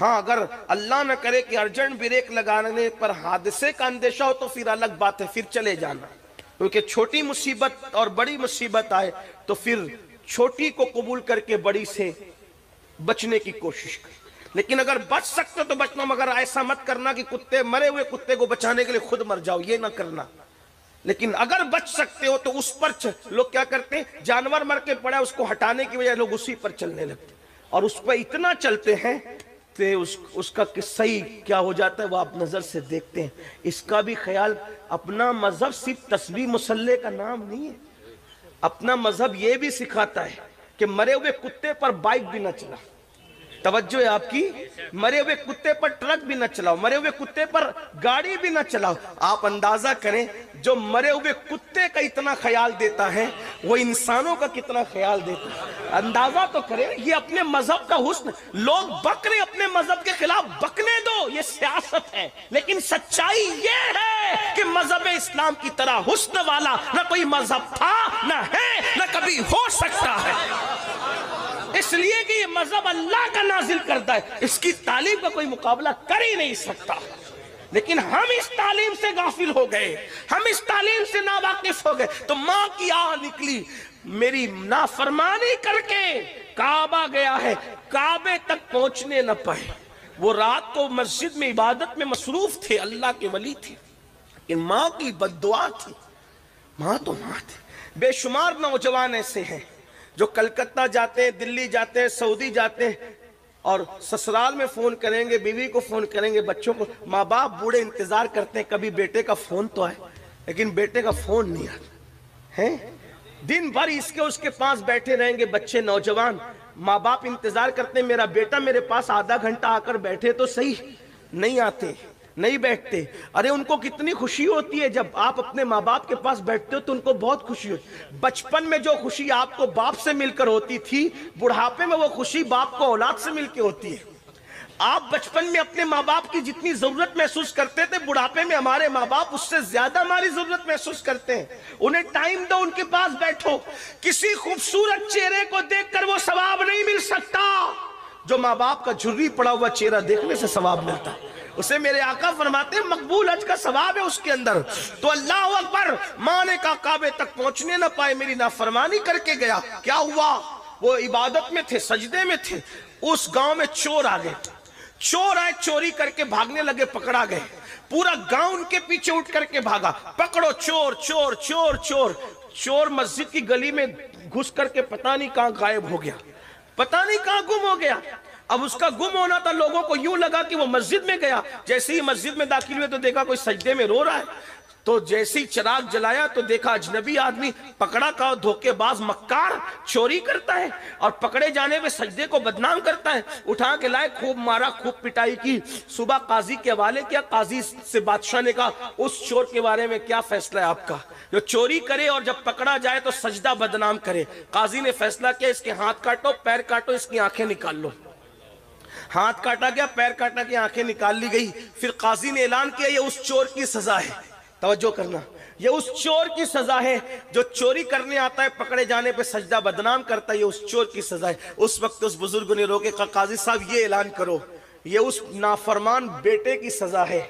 ہاں اگر اللہ نہ کرے کہ ارجنٹ بریک لگانے پر حادثے کا اندیشہ ہو تو پھر الگ بات ہے، پھر چلے جانا، کیونکہ چھوٹی مصیبت اور بڑی مصیبت آئے تو پھر چھوٹی کو قبول کر کے بڑی سے بچنے کی کوشش کریں۔ لیکن اگر بچ سکتے تو بچنا، مگر ایسا مت کرنا کہ کتے مرے ہوئے کتے کو بچانے کے لیے خود مر جاؤ، یہ نہ کرنا۔ لیکن اگر بچ سکتے ہو تو اس پر لوگ کیا کرتے ہیں، جانور مر کے پڑا اس کو ہٹانے کی وجہ لوگ اسی پر چلنے لگتے اور اس پر اتنا چلتے ہیں کہ اس کا صحیح کیا ہو جاتا ہے وہ آپ نظر سے دیکھتے ہیں۔ اس کا بھی خیال، اپنا مذہب صرف تسبیح مصلی کا نام نہیں ہے، اپنا مذہب یہ بھی سکھاتا ہے کہ مرے ہوئے کتے پر بائک بھی نہ چلا، توجہ ہے آپ کی، مرے ہوئے کتے پر ٹرک بھی نہ چلاؤ، مرے ہوئے کتے پر گاڑی بھی نہ چلاؤ۔ آپ اندازہ کریں جو مرے ہوئے کتے کا اتنا خیال دیتا ہے وہ انسانوں کا کتنا خیال دیتا ہے، اندازہ تو کریں۔ یہ اپنے مذہب کا حسن، لوگ بک رہے اپنے مذہب کے خلاف، بکنے دو، یہ سیاست ہے، لیکن سچائی یہ ہے کہ مذہب اسلام کی طرح حسن والا نہ کوئی مذہب تھا، نہ ہے، نہ کبھی ہو سکتا ہے، اس لیے کہ یہ مذہب اللہ کا نازل کردہ ہے، اس کی تعلیم کا کوئی مقابلہ کر ہی نہیں سکتا۔ لیکن ہم اس تعلیم سے غافل ہو گئے، ہم اس تعلیم سے ناواقف ہو گئے، تو ماں کی آہ نکلی، میری نافرمانی کر کے کعبہ گیا ہے، کعبے تک پہنچنے نہ پائے۔ وہ رات کو مسجد میں عبادت میں مصروف تھے، اللہ کے ولی تھے، لیکن ماں کی بد دعا تھی۔ ماں تو ماں تھی۔ بے شمار نوجوان ایسے ہیں جو کلکتہ جاتے ہیں، دلی جاتے ہیں، سعودی جاتے ہیں، اور سسرال میں فون کریں گے، بیوی کو فون کریں گے، بچوں کو، ماں باپ بوڑھے انتظار کرتے ہیں کبھی بیٹے کا فون تو آئے، لیکن بیٹے کا فون نہیں آتا ہے۔ دن بھر اس کے پاس بیٹھے رہیں گے بچے، نوجوان، ماں باپ انتظار کرتے ہیں میرا بیٹا میرے پاس آدھا گھنٹہ آ کر بیٹھے تو صحیح، نہیں آتے، نہیں بیٹھتے۔ ارے ان کو کتنی خوشی ہوتی ہے جب آپ اپنے ماں باپ کے پاس بیٹھتے ہو تو ان کو بہت خوشی ہوتی ہے۔ بچپن میں جو خوشی آپ کو باپ سے مل کر ہوتی تھی، بڑھاپے میں وہ خوشی باپ کو اولاد سے مل کے ہوتی ہے۔ آپ بچپن میں اپنے ماں باپ کی جتنی ضرورت محسوس کرتے تھے، بڑھاپے میں ہمارے ماں باپ اس سے زیادہ ہماری ضرورت محسوس کرتے ہیں۔ انہیں ٹائم دو، ان کے پاس بیٹھو۔ کسی خوبصورت چہرے کو دیکھ کر وہ ثواب نہیں مل سکتا جو ماں باپ کا جھری پڑا ہوا چہرہ دیکھنے سے ثواب ملتا ہے۔ اسے میرے آقا فرماتے ہیں مقبول حج کا ثواب ہے اس کے اندر۔ تو اللہ اکبر، ماں نے کہا کعبے تک پہنچنے نہ پائے، میری نافرمانی کر کے گیا۔ کیا ہوا؟ وہ عبادت میں تھے، سجدے میں تھے، اس گاؤں میں چور آ گئے، چور آئے، چوری کر کے بھاگنے لگے، پکڑا گئے، پورا گاؤں ان کے پیچھے اٹھ کر کے بھاگا، پکڑو چور چور چور چور۔ چور مسجد کی گلی میں گھس کر کے پتہ نہیں کہاں غائب ہو گیا، پتہ نہیں کہاں گم ہو گیا۔ اب اس کا گم ہونا تھا، لوگوں کو یوں لگا کہ وہ مسجد میں گیا۔ جیسے ہی مسجد میں داخل ہوئے تو دیکھا کوئی سجدے میں رو رہا ہے، تو جیسے ہی چراغ جلایا تو دیکھا اجنبی آدمی، پکڑا کا دھوکے باز مکار، چوری کرتا ہے اور پکڑے جانے میں سجدے کو بدنام کرتا ہے۔ اٹھا کے لائے، خوب مارا، خوب پٹائی کی، صبح قاضی کے حوالے کیا۔ قاضی سے بادشاہ نے کہا اس چور کے بارے میں کیا فیصلہ ہے آپ کا، جو چوری کرے اور جب پکڑا جائے تو سجدہ بدنام کرے۔ قاضی نے فیصلہ کیا اس کے ہاتھ کاٹو، پیر کاٹو، اس کی آنکھیں نکال لو۔ ہاتھ کاٹا گیا، پیر کاٹا گیا، آنکھیں نکال لی گئی۔ پھر قاضی نے اعلان کیا یہ اس چور کی سزا ہے، توجہ کرنا، یہ اس چور کی سزا ہے جو چوری کرنے آتا ہے، پکڑے جانے پہ سجدہ بدنام کرتا ہے، یہ اس چور کی سزا ہے۔ اس وقت اس بزرگ نے روکے، کہا قاضی صاحب یہ اعلان کرو یہ اس نافرمان بیٹے کی سزا ہے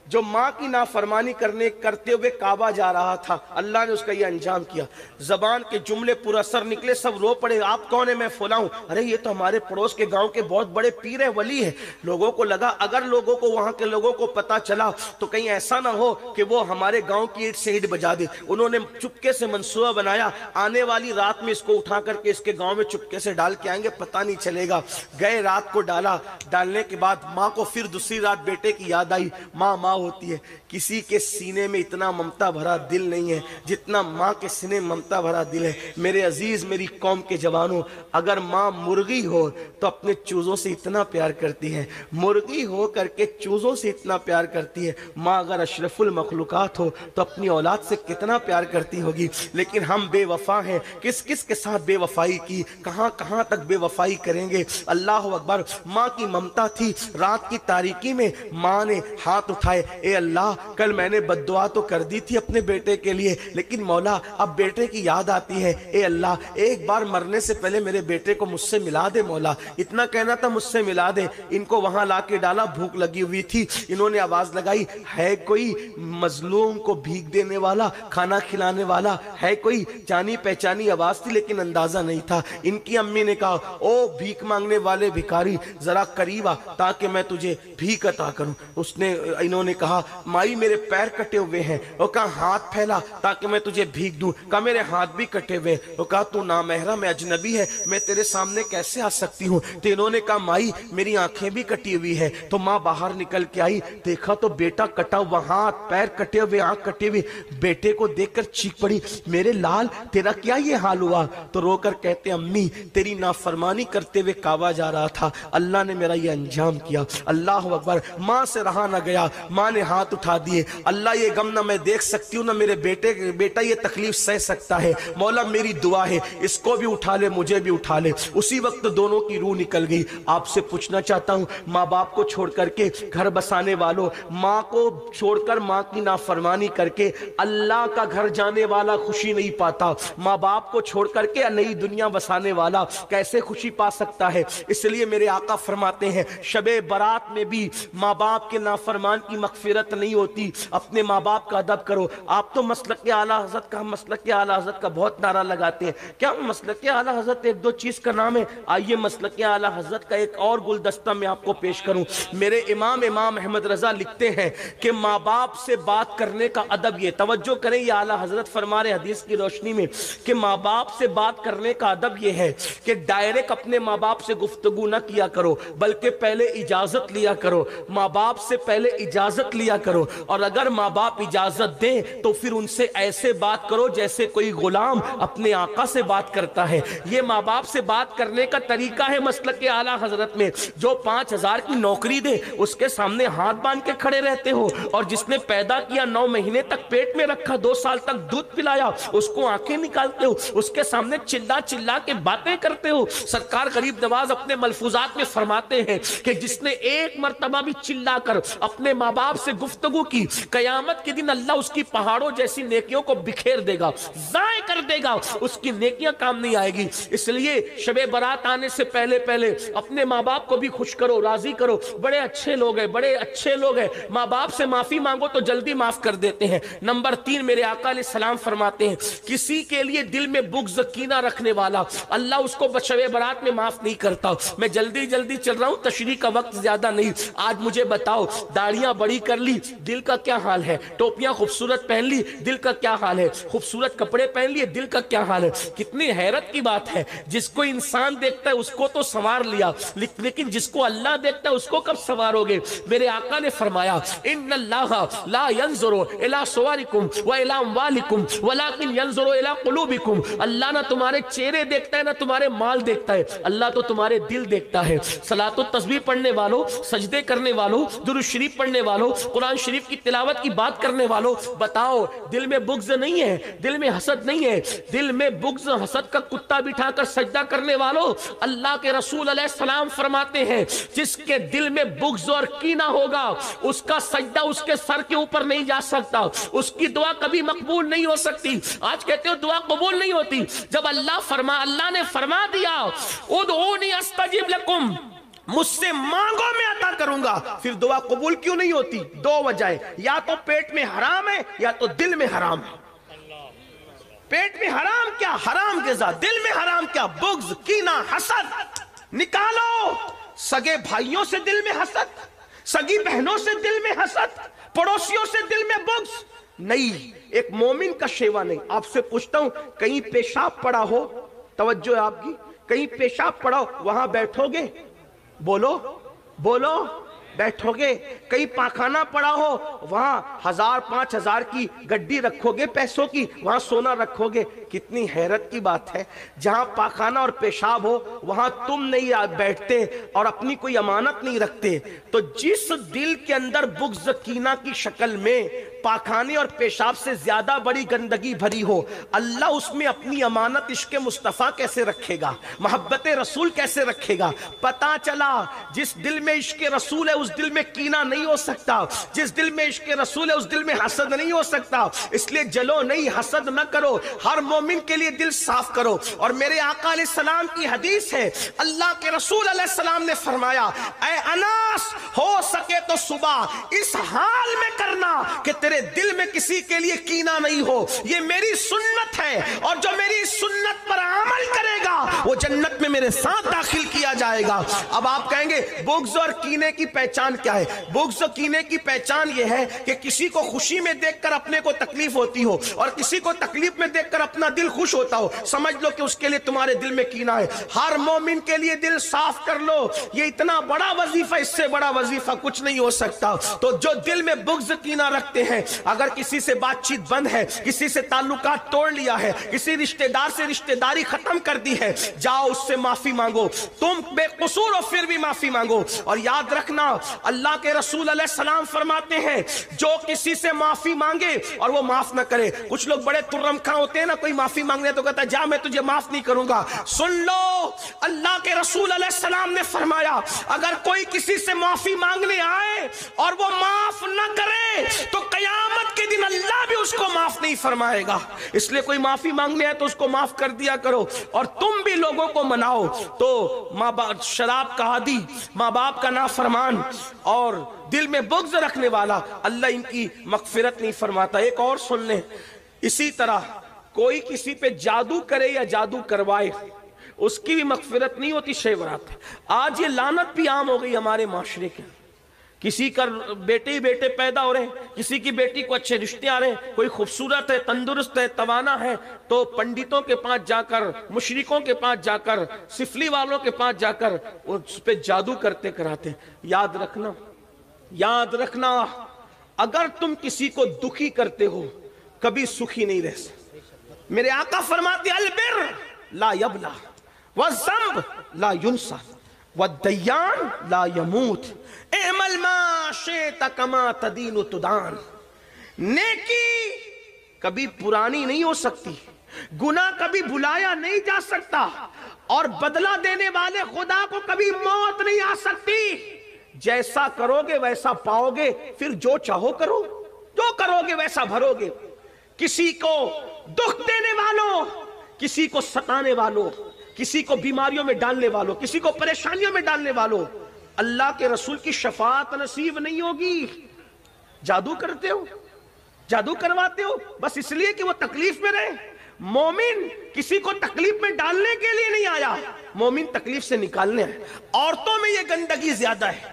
جو ماں کی نافرمانی کرتے ہوئے کعبہ جا رہا تھا، اللہ نے اس کا یہ انجام کیا۔ زبان کے جملے پر اثر نکلے، سب رو پڑے، آپ کون ہیں؟ میں فلاں ہوں۔ ارے یہ تو ہمارے پڑوس کے گاؤں کے بہت بڑے پیر ہے، ولی ہے۔ لوگوں کو لگا اگر لوگوں کو، وہاں کے لوگوں کو پتا چلا تو کہیں ایسا نہ ہو کہ وہ ہمارے گاؤں کی اینٹ سے اینٹ بجا دے۔ انہوں نے چپکے سے منصوبہ بنایا، آنے والی رات میں اس کو اٹھا کر کے اس کے گاؤں میں چپکے سے ڈال کے آئیں گے، پتہ نہیں چلے گا۔ گئے، رات کو ڈالا، ڈالنے کے بعد ماں کو پھر دوسری رات بیٹے کی یاد آئی۔ ماں ماں ہوتی ہے، کسی کے سینے میں اتنا ممتا بھرا دل نہیں ہے جتنا ماں کے سینے میں ممتا بھرا دل ہے۔ میرے عزیز، میری قوم کے جوانوں، اگر ماں مرغی ہو تو اپنے چوزوں سے اتنا پیار کرتی ہے، مرغی ہو کر کے چوزوں سے اتنا پیار کرتی ہے۔ ماں اگر اشرف المخلوقات ہو تو اپنی اولاد سے کتنا پیار کرتی ہوگی۔ لیکن ہم بے وفا ہیں، کس کس کے ساتھ بے وفائی کی، کہاں کہاں تک بے وفائی کریں گے۔ اللہ اکبر، ماں کی ممتا تھی۔ رات کی تاریکی میں ماں نے ہاتھ اٹھائے، ہے اے اللہ کل میں نے بد دعا تو کر دی تھی اپنے بیٹے کے لیے، لیکن مولا اب بیٹے کی یاد آتی ہے، اے اللہ ایک بار مرنے سے پہلے میرے بیٹے کو مجھ سے ملا دے مولا، اتنا کہنا تھا مجھ سے ملا دے۔ ان کو وہاں لا کے ڈالا، بھوک لگی ہوئی تھی، انہوں نے آواز لگائی ہے کوئی مظلوم کو بھیک دینے والا، کھانا کھلانے والا ہے کوئی؟ جانی پہچانی آواز تھی لیکن اندازہ نہیں تھا۔ ان کی امی نے کہا او بھیک مانگنے والے بھکاری ذرا قریب آ تاکہ میں تجھے بھیک عطا کروں۔ انہوں نے کہا مائی میرے پیر کٹے ہوئے ہیں، وہ کہا ہاتھ پھیلا تاکہ میں تجھے بھیک دوں، کہا میرے ہاتھ بھی کٹے ہوئے، وہ کہا تو نامحرم ہے، اجنبی ہے، میں تیرے سامنے کیسے آ سکتی ہوں؟ تو انہوں نے کہا مائی میری آنکھیں بھی کٹی ہوئی ہے۔ تو ماں باہر نکل کے آئی، دیکھا تو بیٹا کٹا ہوا، ہاتھ پیر کٹے ہوئے، آنکھ کٹے ہوئے، بیٹے کو دیکھ کر چیخ پڑی میرے لال تیرا کیا یہ حال ہوا؟ تو رو کر کہتے امی تیری نافرمانی کرتے ہوئے کعبہ جا رہا تھا، اللہ نے میرا یہ انجام کیا۔ اللہ اکبر۔ ماں سے رہا نہ گیا، ماں نے ہاتھ اٹھا دیے، اللہ یہ غم نہ میں دیکھ سکتی ہوں نہ میرے بیٹا یہ تکلیف سہ سکتا ہے، مولا میری دعا ہے اس کو بھی اٹھا لے مجھے بھی اٹھا لے۔ اسی وقت دونوں کی روح نکل گئی۔ آپ سے پوچھنا چاہتا ہوں ماں باپ کو چھوڑ کر کے گھر بسانے والوں، ماں کو چھوڑ کر ماں کی نافرمانی کر کے اللہ کا گھر جانے والا خوشی نہیں پاتا، ماں باپ کو چھوڑ کر کے نئی دنیا بسانے والا کیسے خوشی پا سکتا ہے؟ اس لیے میرے آقا فرماتے ہیں شب برات میں بھی ماں باپ کے نافرمان کی مغفرت نہیں ہوتی، اپنے ماں باپ کا ادب کرو۔ آپ تو مسلک اعلیٰ حضرت کا، مسلک اعلیٰ حضرت کا بہت نعرہ لگاتے ہیں، کیا مسلک اعلیٰ حضرت ایک دو چیز کا نام ہے؟ آئیے مسلک اعلیٰ حضرت کا ایک اور گلدستہ میں آپ کو پیش کروں۔ میرے امام احمد رضا لکھتے ہیں کہ ماں باپ سے بات کرنے کا ادب یہ، توجہ کریں یہ اعلیٰ حضرت فرما رہے حدیث کی روشنی میں کہ ماں باپ سے بات کرنے کا ادب یہ ہے کہ ڈائریکٹ اپنے ماں باپ سے گفتگو نہ کیا کرو، بلکہ پہلے اجازت لیا کرو، ماں باپ سے پہلے اجازت لیا کرو، اور اگر ماں باپ اجازت دیں تو پھر ان سے ایسے بات کرو جیسے کوئی غلام اپنے آقا سے بات کرتا ہے۔ یہ ماں باپ سے بات کرنے کا طریقہ ہے مسلک اعلیٰ حضرت میں۔ جو 5,000 کی نوکری دے اس کے سامنے ہاتھ باندھ کے کھڑے رہتے ہو، اور جس نے پیدا کیا 9 مہینے تک پیٹ میں رکھا، 2 سال تک دودھ پلایا، اس کو آنکھیں نکالتے ہو، اس کے سامنے چلا چلا کے باتیں کرتے ہو۔ سرکار غریب نواز اپنے ملفوظات میں فرماتے ہیں کہ جس نے ایک مرتبہ بھی چلا کر اپنے ماں باپ سے گفتگو کی، قیامت کے دن اللہ اس کی پہاڑوں جیسی نیکیوں کو بکھیر دے گا، ضائع کر دے گا، اس کی نیکیاں کام نہیں آئے گی۔ اس لیے شب برات آنے سے پہلے اپنے ماں باپ کو بھی خوش کرو، راضی کرو، بڑے اچھے لوگ ہیں، بڑے اچھے لوگ ہیں، ماں باپ سے معافی مانگو تو جلدی معاف کر دیتے ہیں۔ نمبر 3 میرے آقا علیہ السلام فرماتے ہیں کسی کے لیے دل میں بغض کینہ رکھنے والا اللہ اس کو شب برات میں معاف نہیں کرتا۔ میں جلدی چل رہا ہوں، تشریح کا وقت زیادہ نہیں۔ آج مجھے بتاؤ داڑیاں بڑی کر لی، دل کا کیا حال ہے؟ ٹوپیاں خوبصورت پہن لی، دل کا کیا حال ہے؟ خوبصورت کپڑے پہن لیے، دل کا کیا حال ہے؟ کتنی حیرت کی بات ہے، جس کو انسان دیکھتا ہے اس کو تو سنوار لیا، لیکن جس کو اللہ دیکھتا ہے اس کو کب سنوارو گے؟ میرے آقا نے فرمایا ان اللہ لا ينظر الى صورکم والى اموالکم ولكن ينظر الى قلوبکم۔ اللہ نہ تمہارے چہرے دیکھتا ہے نہ تمہارے مال دیکھتا ہے، اللہ تو تمہارے دل دیکھتا ہے۔ صلاۃ و تسبیح پڑھنے والوں، سجدے کرنے والوں، درود شریف پڑھنے والوں، قرآن شریف کی تلاوت کی بات کرنے والوں، بتاؤ دل میں بغض نہیں ہے، دل میں حسد نہیں ہے؟ دل میں بغض حسد کا کتا بٹھا کر سجدہ کرنے والوں، اللہ کے رسول علیہ السلام فرماتے ہیں جس کے دل میں بغض اور کینہ ہوگا اس کا سجدہ اس کے سر کے اوپر نہیں جا سکتا، اس کی دعا کبھی مقبول نہیں ہو سکتی۔ آج کہتے ہو دعا قبول نہیں ہوتی، جب اللہ نے فرما دیا ادعونی استجب لکم، مجھ سے مانگو میں عطا کروں گا، پھر دعا قبول کیوں نہیں ہوتی؟ 2 وجہ، یا تو پیٹ میں حرام ہے یا تو دل میں حرام ہے۔ پیٹ میں حرام کیا؟ حرام غذا، دل میں حرام کیا؟ بغض، کینہ، حسد۔ نکالو سگے بھائیوں سے دل میں حسد، سگی بہنوں سے دل میں حسد، پڑوسیوں سے دل میں بغض نہیں، ایک مومن کا شیوا نہیں۔ آپ سے پوچھتا ہوں کہیں پیشاب پڑا ہو، توجہ ہے آپ کی، کہیں پیشاب پڑا ہو وہاں بیٹھو گے؟ بولو بیٹھو گے؟ کہیں پاخانہ پڑا ہو وہاں 1000 5000 کی گڈی رکھو گے پیسوں کی، وہاں سونا رکھو گے؟ کتنی حیرت کی بات ہے، جہاں پاخانہ اور پیشاب ہو وہاں تم نہیں بیٹھتے اور اپنی کوئی امانت نہیں رکھتے۔ تو جس دل کے اندر بغض کینہ کی شکل میں پاخانے اور پیشاب سے زیادہ بڑی گندگی بھری ہو، اللہ اس میں اپنی امانت عشق مصطفیٰ کیسے رکھے گا، محبت رسول کیسے رکھے گا؟ پتا چلا جس دل میں عشق رسول ہے اس دل میں کینہ نہیں ہو سکتا، جس دل میں عشق رسول ہے اس دل میں حسد نہیں ہو سکتا۔ اس لیے جلو نہیں، حسد نہ کرو، ہر مومن کے لیے دل صاف کرو۔ اور میرے آقا علیہ السلام کی حدیث ہے، اللہ کے رسول علیہ السلام نے فرمایا، اے اناس، ہو سکے تو صبح اس حال میں کرنا کہ تیرے دل میں کسی کے لیے کینہ نہیں ہو، یہ میری سنت ہے، اور جو میری سنت پر عمل کرے گا وہ جنت میں میرے ساتھ داخل کیا جائے گا۔ اب آپ کہیں گے بغض اور کینے کی پہچان کیا ہے؟ بغض اور کینے کی پہچان یہ ہے کہ کسی کو خوشی میں دیکھ کر اپنے کو تکلیف ہوتی ہو اور کسی کو تکلیف میں دیکھ کر اپنا دل خوش ہوتا ہو، سمجھ لو کہ اس کے لیے تمہارے دل میں کینہ ہے۔ ہر مومن کے لیے دل صاف کر لو، یہ اتنا بڑا وظیفہ، اس سے بڑا وظیفہ کچھ نہیں ہو سکتا۔ تو جو دل میں بغض کینہ رکھتے ہیں، اگر کسی سے بات چیت بند ہے، کسی سے تعلقات توڑ لیا ہے، کسی رشتہ دار سے رشتہ داری ختم کر دی ہے، جاؤ اس سے معافی مانگو، تم بے قصور ہو پھر بھی معافی مانگو۔ اور یاد رکھنا، اللہ کے رسول علیہ السلام فرماتے ہیں جو کسی سے معافی مانگے اور وہ معاف نہ کرے، کچھ لوگ بڑے ترمکھاں ہوتے ہیں نا، کوئی معافی مانگنے تو کہتا ہے جا میں تجھے معاف نہیں کروں گا۔ سن لو، اللہ کے رسول علیہ السلام نے فرمایا اگر کوئی کسی سے معافی مانگنے آئے اور وہ معاف نہ کرے تو قیامت کے دن اللہ بھی اس کو معاف نہیں فرمائے گا۔ اس لیے کوئی معافی مانگنے آئے تو اس کو معاف کر دیا کرو، اور تم بھی لوگوں کو مناؤ۔ تو ماں باپ شراب کا عادی، ماں باپ کا نافرمان اور دل میں بغض رکھنے والا، اللہ ان کی مغفرت نہیں فرماتا۔ ایک اور سن لیں، اسی طرح کوئی کسی پہ جادو کرے یا جادو کروائے، اس کی بھی مغفرت نہیں ہوتی، شیورات۔ آج یہ لعنت بھی عام ہو گئی ہمارے معاشرے کے، کسی کا بیٹے ہی بیٹے پیدا ہو رہے ہیں، کسی کی بیٹی کو اچھے رشتے آ رہے ہیں، کوئی خوبصورت ہے، تندرست ہے، توانا ہے، تو پنڈتوں کے پاس جا کر، مشرکوں کے پاس جا کر، سفلی والوں کے پاس جا کر اس پہ جادو کرتے کراتے ہیں۔ یاد رکھنا، یاد رکھنا، اگر تم کسی کو دکھی کرتے ہو کبھی سکھی نہیں رہ سکتے۔ میرے آقا فرماتے البر لا یبلا والذنب لا ینسى والدیان لا یموت اعمل ما شئت کما تدین تدان۔ نیکی کبھی پرانی نہیں ہو سکتی، گناہ کبھی بھلایا نہیں جا سکتا، اور بدلہ دینے والے خدا کو کبھی موت نہیں آ سکتی۔ جیسا کرو گے ویسا پاؤ گے، پھر جو چاہو کرو، جو کرو گے ویسا بھرو گے۔ کسی کو دکھ دینے والوں، کسی کو ستانے والوں، کسی کو بیماریوں میں ڈالنے والوں، کسی کو پریشانیوں میں ڈالنے والوں، اللہ کے رسول کی شفاعت نصیب نہیں ہوگی۔ جادو کرتے ہو، جادو کرواتے ہو بس اس لیے کہ وہ تکلیف میں رہے۔ مومن کسی کو تکلیف میں ڈالنے کے لیے نہیں آیا، مومن تکلیف سے نکالنے آئے۔ عورتوں میں یہ گندگی زیادہ ہے،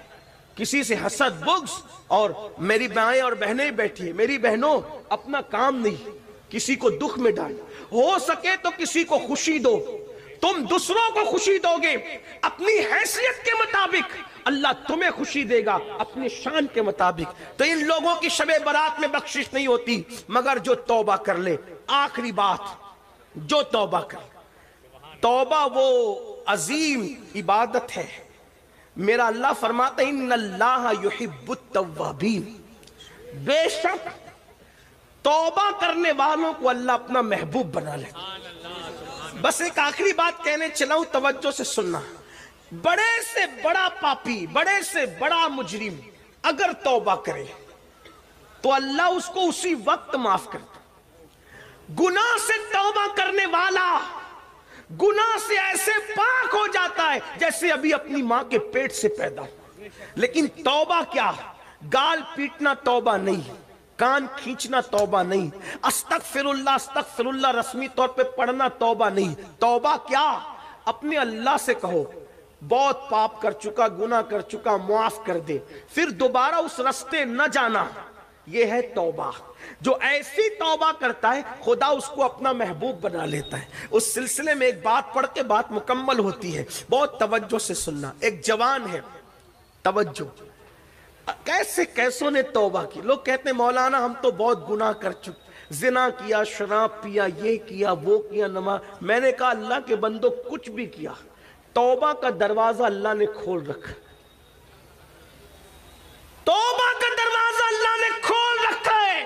کسی سے حسد، بغض، اور میری مائیں اور بہنیں بیٹھی ہیں، میری بہنوں اپنا کام نہیں، کسی کو دکھ میں ڈال۔ ہو سکے تو کسی کو خوشی دو، تم دوسروں کو خوشی دو گے اپنی حیثیت کے مطابق، اللہ تمہیں خوشی دے گا اپنی شان کے مطابق۔ تو ان لوگوں کی شب برات میں بخشش نہیں ہوتی مگر جو توبہ کر لے۔ آخری بات، جو توبہ کر لے، توبہ وہ عظیم عبادت ہے۔ میرا اللہ فرماتا ہے ان اللہ یحب التوابین، بے شک توبہ کرنے والوں کو اللہ اپنا محبوب بنا لیتا۔ بس ایک آخری بات کہنے چلا ہوں، توجہ سے سننا۔ بڑے سے بڑا پاپی، بڑے سے بڑا مجرم اگر توبہ کرے تو اللہ اس کو اسی وقت معاف کرتا۔ گناہ سے توبہ کرنے والا گناہ سے ایسے پاک ہو جاتا ہے جیسے ابھی اپنی ماں کے پیٹ سے پیدا ہو۔ لیکن توبہ کیا؟ گال پیٹنا توبہ نہیں، کان کھینچنا توبہ نہیں، استغفر اللہ رسمی طور پہ پڑھنا توبہ نہیں۔ توبہ کیا؟ اپنے اللہ سے کہو بہت پاپ کر چکا، گناہ کر چکا، معاف کر دے، پھر دوبارہ اس رستے نہ جانا، یہ ہے توبہ۔ جو ایسی توبہ کرتا ہے خدا اس کو اپنا محبوب بنا لیتا ہے۔ اس سلسلے میں ایک بات پڑھ کے بات مکمل ہوتی ہے، بہت توجہ سے سننا۔ ایک جوان ہے، توجہ، کیسوں نے توبہ کی۔ لوگ کہتے ہیں مولانا ہم تو بہت گناہ کر چکے، زنا کیا، شراب پیا، یہ کیا، وہ کیا، نماز۔ میں نے کہا اللہ کے بندو کچھ بھی کیا، توبہ کا دروازہ اللہ نے کھول رکھا، توبہ کا دروازہ اللہ نے کھول رکھا ہے۔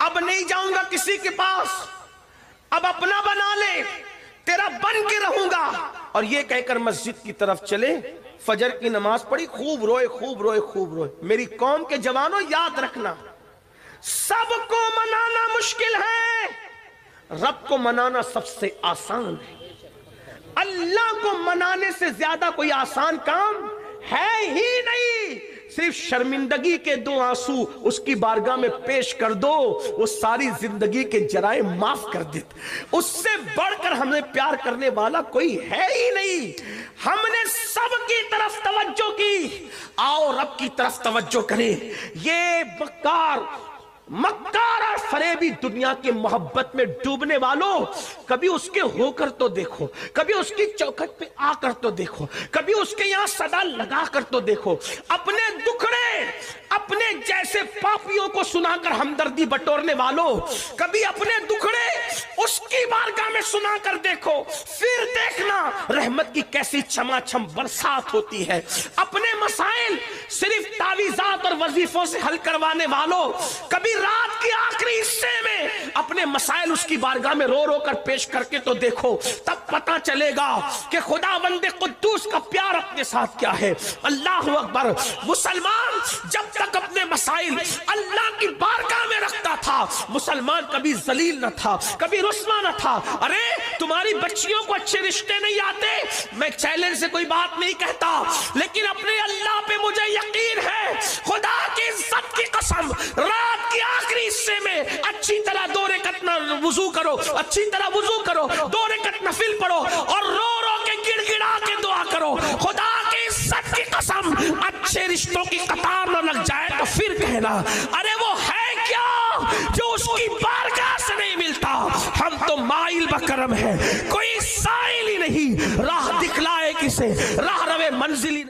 اب نہیں جاؤں گا کسی کے پاس، اب اپنا بنا لے، تیرا بن کے رہوں گا. اور یہ کہہ کر مسجد کی طرف چلے. فجر کی نماز پڑھی، خوب روئے خوب روئے خوب روئے. میری قوم کے جوانوں یاد رکھنا، سب کو منانا مشکل ہے، رب کو منانا سب سے آسان ہے. اللہ کو منانے سے زیادہ کوئی آسان کام ہے ہی نہیں. صرف شرمندگی کے 2 آنسو اس کی بارگاہ میں پیش کر دو، وہ ساری زندگی کے جرائم معاف کر دیتے. اس سے بڑھ کر ہمیں پیار کرنے والا کوئی ہے ہی نہیں. ہم نے سب کی طرف توجہ کی، آؤ رب کی طرف توجہ کریں. یہ مکار اور فریبی دنیا کی محبت میں ڈوبنے والوں، کبھی اس کے ہو کر تو دیکھو، کبھی اس کی چوکھٹ پہ آ کر تو دیکھو، کبھی اس کے یہاں صدا لگا کر تو دیکھو. اپنے دکھڑے اپنے جیسے پاپیوں کو سنا کر ہمدردی بٹورنے والوں، کبھی اپنے دکھڑے اس کی بارگاہ میں سنا کر دیکھو، پھر دیکھنا رحمت کی کیسی چھما چھم برسات ہوتی ہے. اپنے مسائل صرف تعویذات اور وظیفوں سے حل کروانے والوں، کبھی رات کے آخری حصے میں اپنے مسائل اس کی بارگاہ میں رو رو کر پیش کر کے تو دیکھو، تب پتا چلے گا کہ خداوند قدوس کا پیار اپنے ساتھ کیا ہے. اللہ اکبر. مسلمان جب تک اپنے مسائل اللہ کی بارگاہ میں رکھتا تھا، مسلمان کبھی ذلیل نہ تھا، کبھی رسوا نہ تھا. ارے تمہاری بچیوں کو اچھے رشتے نہیں آتے، میں چیلنج سے کوئی بات نہیں کہتا، لیکن اپنے اللہ پہ مجھے یقین ہے، خدا کی عزت کی قسم، رات کی آخری حصے میں اچھی طرح 2 رکعت وضو کرو، اچھی طرح وضو کرو، 2 رکعت نفل پڑھو اور رو رو کے گڑ گڑا کے دعا کرو. خدا کی عزت کی قسم اچھے رشتوں کی قطار نہ لگ جائے تو پھر کہنا ارے وہ ہے کیا جو اس کی بارگاہ سے نہیں ملتا. ہم تو مائل بکرم ہیں، کوئی سائل ہی نہیں، راہ دکھلائے کسے، راہ روے منزل